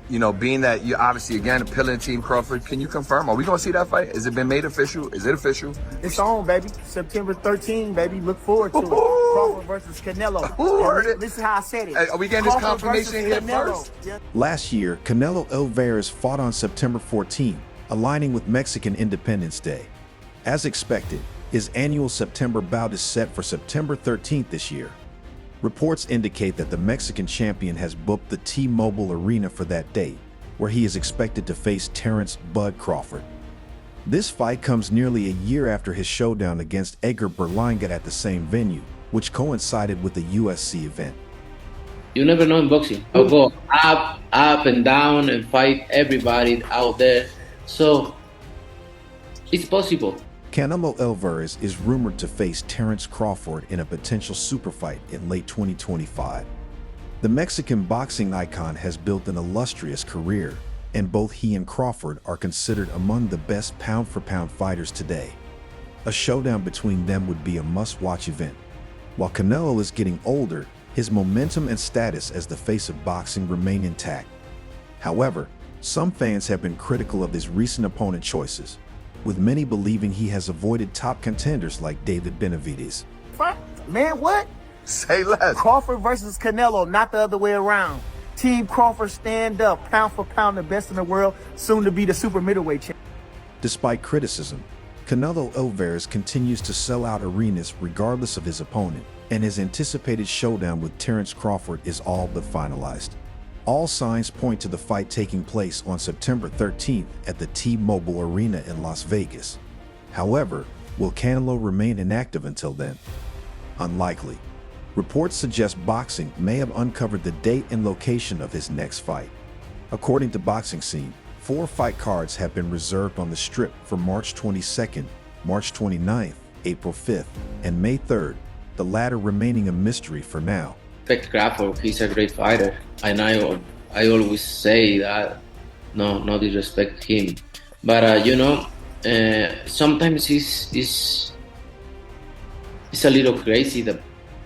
You know, being that you obviously, again, appealing to Team Crawford, can you confirm? Are we going to see that fight? Has it been made official? Is it official? It's on, baby. September 13th, baby. Look forward to it. Crawford versus Canelo. This is how I said it. Hey, are we getting this confirmation here first? Yeah. Last year, Canelo Alvarez fought on September 14, aligning with Mexican Independence Day. As expected, his annual September bout is set for September 13th this year. Reports indicate that the Mexican champion has booked the T-Mobile Arena for that date, where he is expected to face Terence "Bud" Crawford. This fight comes nearly a year after his showdown against Edgar Berlanga at the same venue, which coincided with the UFC event. You never know in boxing. I'll go up and down and fight everybody out there. So it's possible. Canelo Alvarez is rumored to face Terence Crawford in a potential super fight in late 2025. The Mexican boxing icon has built an illustrious career, and both he and Crawford are considered among the best pound-for-pound fighters today. A showdown between them would be a must-watch event. While Canelo is getting older, his momentum and status as the face of boxing remain intact. However, some fans have been critical of his recent opponent choices, with many believing he has avoided top contenders like David Benavidez. Man, what? Say less. Crawford versus Canelo, not the other way around. Team Crawford stand up, pound for pound, the best in the world, soon to be the super middleweight champion. Despite criticism, Canelo Alvarez continues to sell out arenas regardless of his opponent, and his anticipated showdown with Terence Crawford is all but finalized. All signs point to the fight taking place on September 13th at the T-Mobile Arena in Las Vegas. However, will Canelo remain inactive until then? Unlikely. Reports suggest boxing may have uncovered the date and location of his next fight. According to Boxing Scene, 4 fight cards have been reserved on the Strip for March 22nd, March 29th, April 5th, and May 3rd, the latter remaining a mystery for now. Respect Crawford, he's a great fighter, and I always say that, no disrespect him, but sometimes he's a little crazy.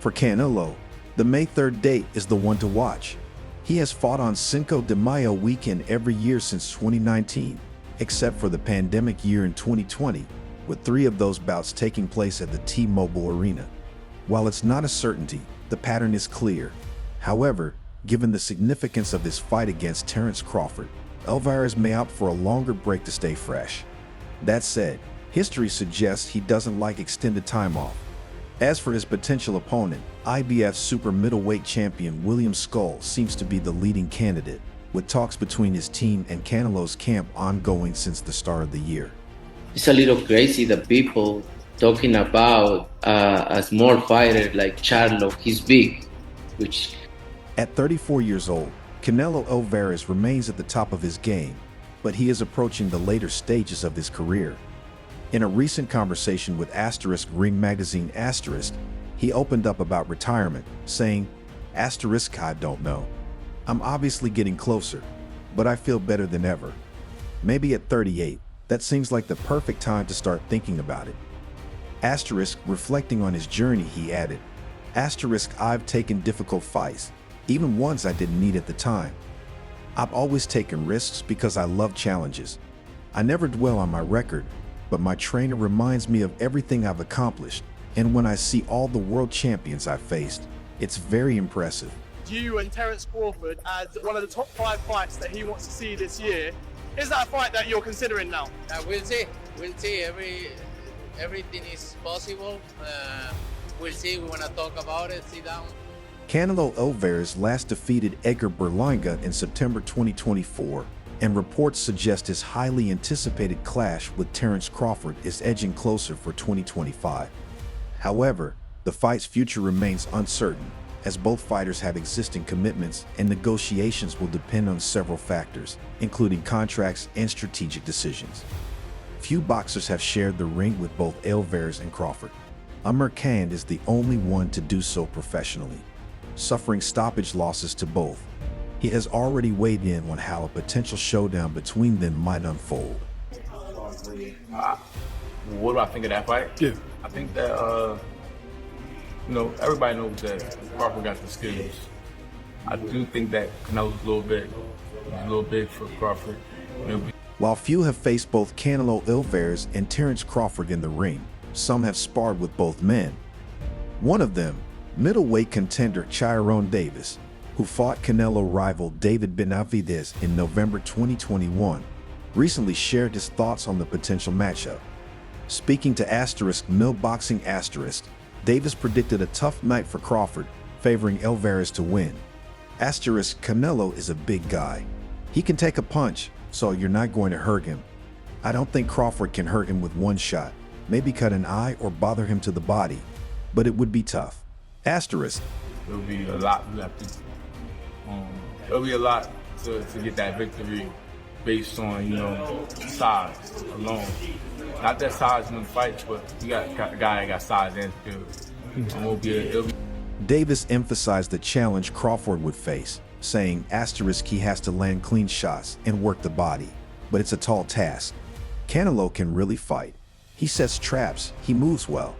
For Canelo, the May 3rd date is the one to watch. He has fought on Cinco de Mayo weekend every year since 2019, except for the pandemic year in 2020, with 3 of those bouts taking place at the T-Mobile Arena. While it's not a certainty, the pattern is clear. However, given the significance of his fight against Terence Crawford, Alvarez may opt for a longer break to stay fresh. That said, history suggests he doesn't like extended time off. As for his potential opponent, IBF super middleweight champion William Skull seems to be the leading candidate, with talks between his team and Canelo's camp ongoing since the start of the year. It's a little crazy that people talking about a small fighter like Charlo, he's big, which... At 34 years old, Canelo Alvarez remains at the top of his game, but he is approaching the later stages of his career. In a recent conversation with Ring magazine, he opened up about retirement, saying, "I don't know. I'm obviously getting closer, but I feel better than ever. Maybe at 38, that seems like the perfect time to start thinking about it." Reflecting on his journey, he added, "I've taken difficult fights, even ones I didn't need at the time. I've always taken risks because I love challenges. I never dwell on my record, but my trainer reminds me of everything I've accomplished, and when I see all the world champions I've faced, it's very impressive." You and Terence Crawford as one of the top 5 fights that he wants to see this year. Is that a fight that you're considering now? We'll see. Everything is possible. We'll see. We want to talk about it. Sit down. Canelo Alvarez last defeated Edgar Berlanga in September 2024, and reports suggest his highly anticipated clash with Terence Crawford is edging closer for 2025. However, the fight's future remains uncertain, as both fighters have existing commitments and negotiations will depend on several factors, including contracts and strategic decisions. Few boxers have shared the ring with both Alvarez and Crawford. Amir Khan is the only one to do so professionally, suffering stoppage losses to both. He has already weighed in on how a potential showdown between them might unfold. What do I think of that fight? Yeah. I think that, everybody knows that Crawford got the skills. I do think that Canelo's a little bit a little big for Crawford. While few have faced both Canelo Alvarez and Terence Crawford in the ring, some have sparred with both men. One of them, middleweight contender Chiron Davis, who fought Canelo rival David Benavidez in November 2021, recently shared his thoughts on the potential matchup. Speaking to Mill Boxing Davis predicted a tough night for Crawford, favoring Alvarez to win. Canelo is a big guy. He can take a punch, so you're not going to hurt him. I don't think Crawford can hurt him with one shot, maybe cut an eye or bother him to the body, but it would be tough. It'll be a lot. It'll be a lot to get that victory based on, size alone. Not that size in the fights, but you got a guy that got size and skill. Davis emphasized the challenge Crawford would face, saying he has to land clean shots and work the body, but it's a tall task. Canelo can really fight. He sets traps, he moves well.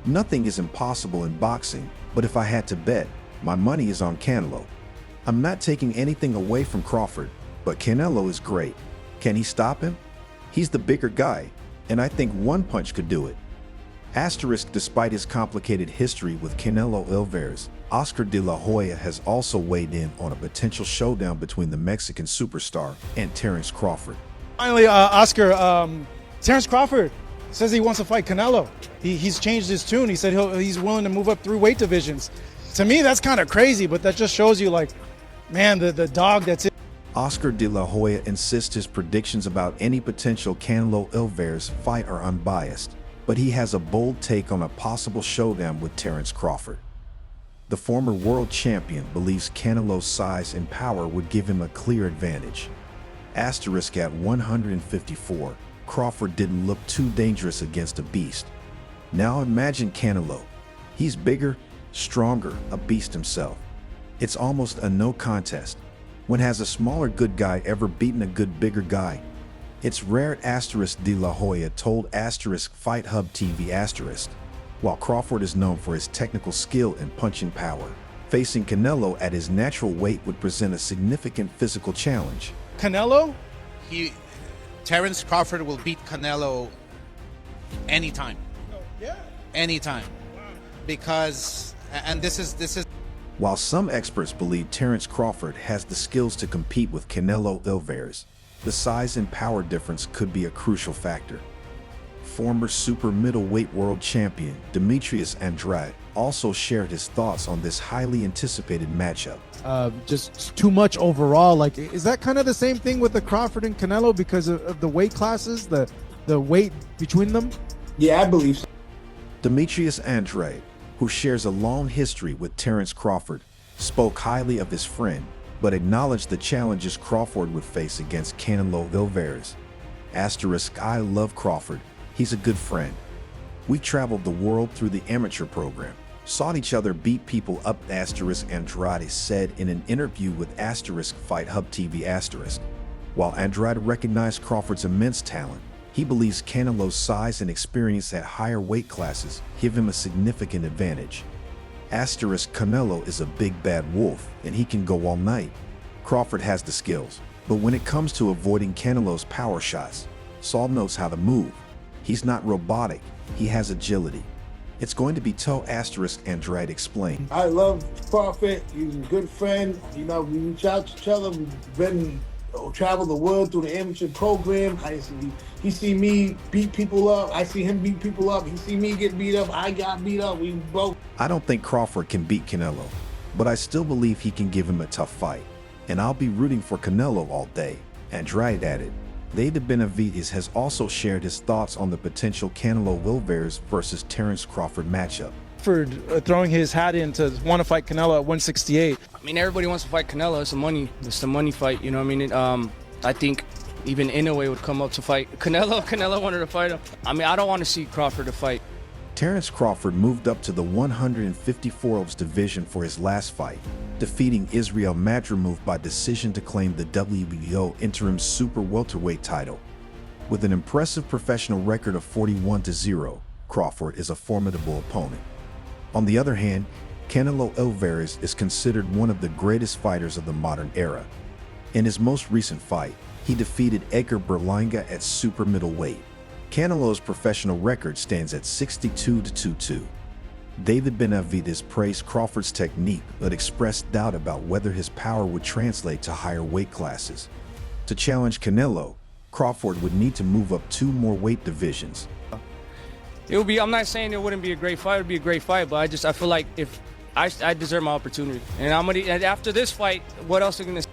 Nothing is impossible in boxing, but if I had to bet, my money is on Canelo. I'm not taking anything away from Crawford, but Canelo is great. Can he stop him? He's the bigger guy, and I think one punch could do it. Despite his complicated history with Canelo Alvarez, Oscar De La Hoya has also weighed in on a potential showdown between the Mexican superstar and Terence Crawford. Finally, Oscar, Terence Crawford says he wants to fight Canelo. He's changed his tune. He said he's willing to move up 3 weight divisions. To me, that's kind of crazy, but that just shows you, like, man, the dog that's in. Oscar De La Hoya insists his predictions about any potential Canelo Alvarez fight are unbiased, but he has a bold take on a possible showdown with Terence Crawford. The former world champion believes Canelo's size and power would give him a clear advantage. At 154, Crawford didn't look too dangerous against a beast. Now imagine Canelo. He's bigger, stronger, a beast himself. It's almost a no contest. When has a smaller good guy ever beaten a good bigger guy? It's rare. De La Hoya told Fight Hub TV While Crawford is known for his technical skill and punching power, facing Canelo at his natural weight would present a significant physical challenge. Canelo? Terence Crawford will beat Canelo anytime. Yeah. Anytime. Because, and this is. While some experts believe Terence Crawford has the skills to compete with Canelo Alvarez, the size and power difference could be a crucial factor. Former super middleweight world champion Demetrius Andrade also shared his thoughts on this highly anticipated matchup. Just too much overall. Like, is that kind of the same thing with the Crawford and Canelo because of the weight classes, the weight between them? Yeah, I believe so. Demetrius Andrade, who shares a long history with Terence Crawford, spoke highly of his friend, but acknowledged the challenges Crawford would face against Canelo Alvarez. I love Crawford. He's a good friend. We traveled the world through the amateur program, saw each other beat people up. Andrade said in an interview with Fight Hub TV. While Andrade recognized Crawford's immense talent, he believes Canelo's size and experience at higher weight classes give him a significant advantage. Canelo is a big bad wolf, and he can go all night. Crawford has the skills, but when it comes to avoiding Canelo's power shots, Saul knows how to move. He's not robotic, he has agility. It's going to be tough. Andrade explained. I love Crawford. He's a good friend. We reach out to each other. We've traveled the world through the amateur program. He see me beat people up. I see him beat people up. He see me get beat up. I got beat up. We both. I don't think Crawford can beat Canelo, but I still believe he can give him a tough fight. And I'll be rooting for Canelo all day, Andrade added. David Benavidez has also shared his thoughts on the potential Canelo Alvarez versus Terence Crawford matchup. For throwing his hat in to want to fight Canelo at 168. I mean, everybody wants to fight Canelo. It's the money fight, you know what I mean? I think even Inoue would come up to fight Canelo. Canelo wanted to fight him. I mean, I don't want to see Crawford to fight. Terence Crawford moved up to the 154th division for his last fight, defeating Israel Madrimov by decision to claim the WBO interim super welterweight title. With an impressive professional record of 41-0, Crawford is a formidable opponent. On the other hand, Canelo Alvarez is considered one of the greatest fighters of the modern era. In his most recent fight, he defeated Edgar Berlanga at super middleweight. Canelo's professional record stands at 62-2-2. David Benavidez praised Crawford's technique but expressed doubt about whether his power would translate to higher weight classes. To challenge Canelo, Crawford would need to move up 2 more weight divisions. It would be. I'm not saying it wouldn't be a great fight. It would be a great fight, but I feel like if I deserve my opportunity, and and after this fight, what else are you gonna?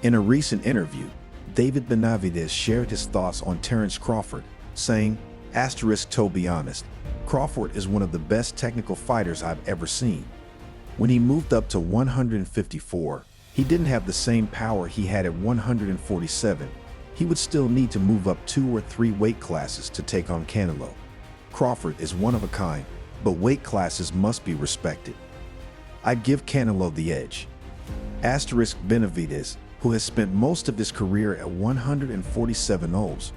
In a recent interview, David Benavidez shared his thoughts on Terence Crawford, saying, "To be honest, Crawford is one of the best technical fighters I've ever seen. When he moved up to 154, he didn't have the same power he had at 147. He would still need to move up 2 or 3 weight classes to take on Canelo. Crawford is one of a kind, but weight classes must be respected. I'd give Canelo the edge." Benavidez, who has spent most of his career at 147 O's,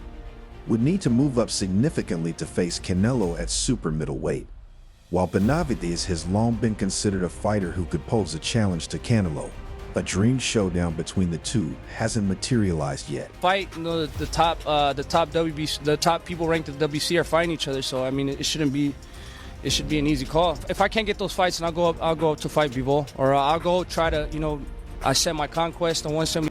would need to move up significantly to face Canelo at super middleweight. While Benavidez has long been considered a fighter who could pose a challenge to Canelo, a dream showdown between the two hasn't materialized yet. Fight, the top people ranked at the WC are fighting each other. So I mean, it should be an easy call. If I can't get those fights, and I'll go up to fight Bivol, or I'll go try to, I set my conquest on 170.